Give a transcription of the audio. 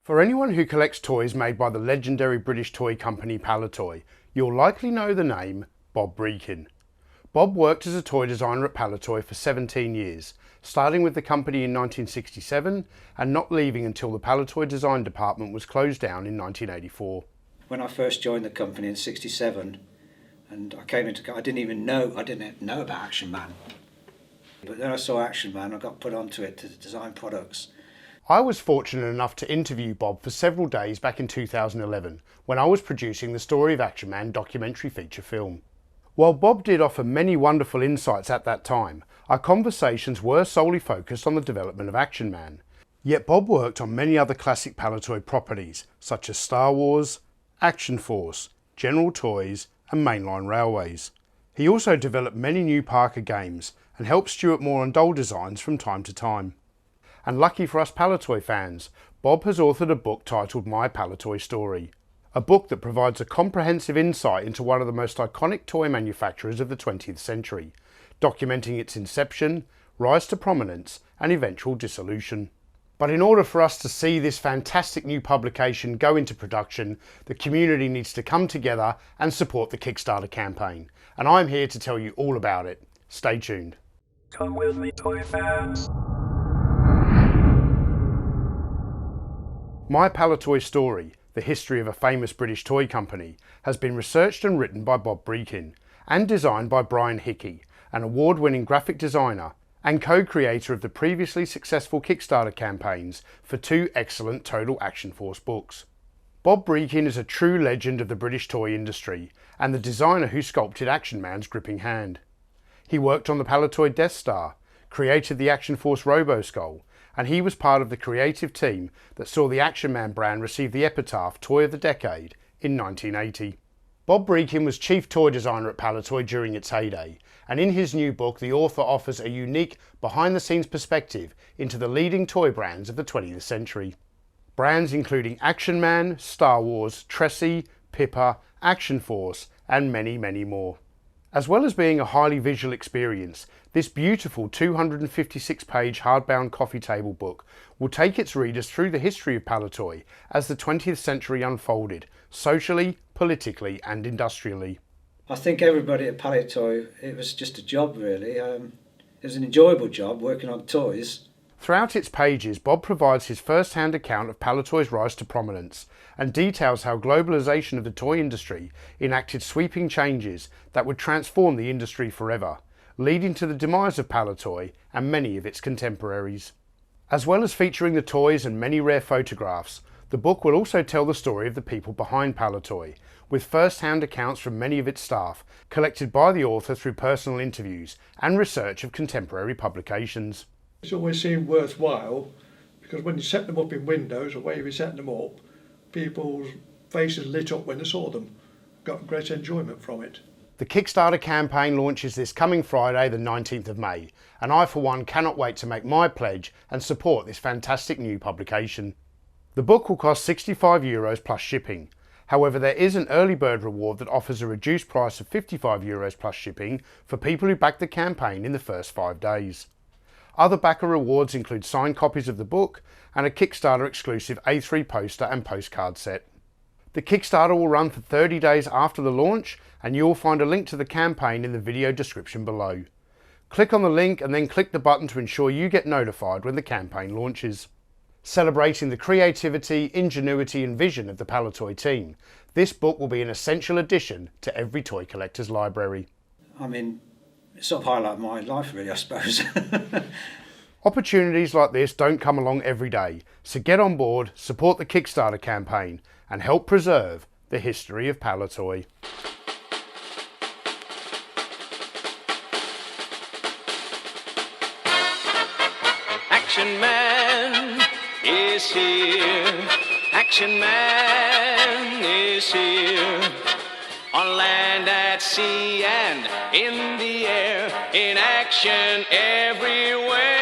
For anyone who collects toys made by the legendary British toy company PALITOY, you'll likely know the name Bob Brechin. Bob worked as a toy designer at PALITOY for 17 years, starting with the company in 1967 and not leaving until the PALITOY design department was closed down in 1984. When I first joined the company in '67, and I didn't know about Action Man. But then I saw Action Man, I got put onto it to design products. I was fortunate enough to interview Bob for several days back in 2011 when I was producing the Story of Action Man documentary feature film. While Bob did offer many wonderful insights at that time, our conversations were solely focused on the development of Action Man. Yet Bob worked on many other classic PALITOY properties such as Star Wars, Action Force, General Toys and Mainline Railways. He also developed many new Parker games and helped Stuart Moore on doll designs from time to time. And lucky for us PALITOY fans, Bob has authored a book titled My PALITOY Story, a book that provides a comprehensive insight into one of the most iconic toy manufacturers of the 20th century, documenting its inception, rise to prominence and eventual dissolution. But in order for us to see this fantastic new publication go into production, the community needs to come together and support the Kickstarter campaign. And I'm here to tell you all about it. Stay tuned. Come with me, toy fans. My PALITOY Story, the history of a famous British toy company, has been researched and written by Bob Brechin and designed by Brian Hickey, an award-winning graphic designer and co-creator of the previously successful Kickstarter campaigns for two excellent Total Action Force books. Bob Brechin is a true legend of the British toy industry and the designer who sculpted Action Man's gripping hand. He worked on the PALITOY Death Star, created the Action Force Robo-Skull, and he was part of the creative team that saw the Action Man brand receive the epitaph Toy of the Decade in 1980. Bob Brechin was chief toy designer at PALITOY during its heyday, and in his new book the author offers a unique behind-the-scenes perspective into the leading toy brands of the 20th century. Brands including Action Man, Star Wars, Tressie, Pippa, Action Force and many, many more. As well as being a highly visual experience, this beautiful 256-page hardbound coffee table book will take its readers through the history of PALITOY as the 20th century unfolded, socially, politically and industrially. I think everybody at PALITOY, it was just a job really. It was an enjoyable job working on toys. Throughout its pages, Bob provides his first-hand account of PALITOY's rise to prominence and details how globalisation of the toy industry enacted sweeping changes that would transform the industry forever, leading to the demise of PALITOY and many of its contemporaries. As well as featuring the toys and many rare photographs, the book will also tell the story of the people behind PALITOY, with first-hand accounts from many of its staff, collected by the author through personal interviews and research of contemporary publications. It's always seemed worthwhile because when you set them up in windows or wherever you set them up, people's faces lit up when they saw them. Got great enjoyment from it. The Kickstarter campaign launches this coming Friday the 19th of May and I for one cannot wait to make my pledge and support this fantastic new publication. The book will cost €65 plus shipping. However, there is an early bird reward that offers a reduced price of €55 plus shipping for people who back the campaign in the first 5 days. Other backer rewards include signed copies of the book and a Kickstarter exclusive A3 poster and postcard set. The Kickstarter will run for 30 days after the launch and you will find a link to the campaign in the video description below. Click on the link and then click the button to ensure you get notified when the campaign launches. Celebrating the creativity, ingenuity and vision of the PALITOY team, this book will be an essential addition to every toy collector's library. I mean, it sort of highlighted my life really, I suppose. Opportunities like this don't come along every day, so get on board, support the Kickstarter campaign and help preserve the history of PALITOY. Action Man is here. Action Man is here. On land, at sea, and in the air, in action everywhere.